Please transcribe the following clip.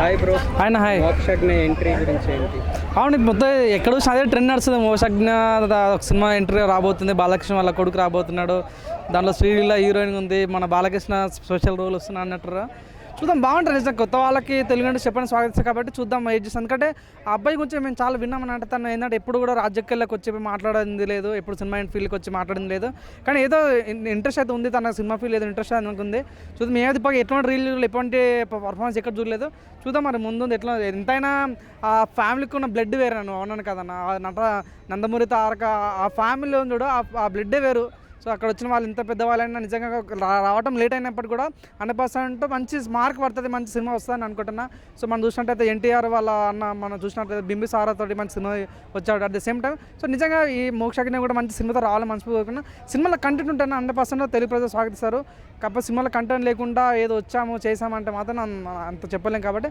Hi bro. ఆయన hi. Mokshagna entry గురించి ఏంటి? అవును మొత్తం ఎక్కడ చూసినా అదే ట్రెండ్ నడుస్తుంది. మోక్షజ్ఞ సినిమా ఎంట్రీ రాబోతుంది. బాలకృష్ణ వాళ్ళ కొడుకు రాబోతున్నాడు. దాంట్లో శ్రీలీల హీరోయిన్ ఉంది. మన బాలకృష్ణ స్పెషల్ రోల్ వస్తున్నా అన్నట్టు చూద్దాం. బాగుంటుంది నిజంగా. కొత్త వాళ్ళకి తెలుగు అంటే చెప్పని స్వాగతిస్తాం కాబట్టి చూద్దాం వెయిట్ చేస్తాం. ఎందుకంటే ఆ అబ్బాయి గురించి మేము చాలా విన్నామని అంటే తను ఏంటంటే ఎప్పుడు కూడా రాజకీయాల్లోకి వచ్చి మాట్లాడింది లేదు, ఎప్పుడు సినిమా ఫీల్డ్కి వచ్చి మాట్లాడింది లేదు. కానీ ఏదో ఇంట్రెస్ట్ అయితే ఉంది, తన సినిమా ఫీల్డ్ ఏదో ఇంట్రెస్ట్ అనుకుంది. చూద్దాం. మేమైతే ఇప్పటికి ఎటువంటి రీల్ ఎటువంటి పర్ఫార్మెన్స్ ఎక్కడ చూడలేదు. చూద్దాం మరి ముందు ఎట్లా. ఎంతైనా ఆ ఫ్యామిలీకి ఉన్న బ్లడ్ వేరే. నన్ను అవునాను కదన్న, నట నందమూరి తారక ఆ ఫ్యామిలీలో చూడు ఆ బ్లడ్డే వేరు. సో అక్కడ వచ్చిన వాళ్ళు ఇంత పెద్దవాళ్ళైనా నిజంగా రావడం లేట్ అయినప్పటికీ కూడా 100% మంచి మార్క్ పడుతుంది, మంచి సినిమా వస్తుందని అనుకుంటున్నా. సో మనం చూసినట్టయితే ఎన్టీఆర్ వాళ్ళ అన్న మనం చూసినట్టయితే బింబిసారా తోటి మంచి సినిమా వచ్చాడు at the same time. So నిజంగా ఈ మోక్షజ్ఞ కూడా మంచి సినిమాతో రావాలని మనస్ఫూర్తిగా. సినిమాలో కంటెంట్ ఉంటే 100% తెలుగు ప్రజలు స్వాగతిస్తారు. కాకపోతే సినిమాలో కంటెంట్ లేకుండా ఏదో వచ్చాము చేసామంటే మాత్రం అంత చెప్పలేం కాబట్టి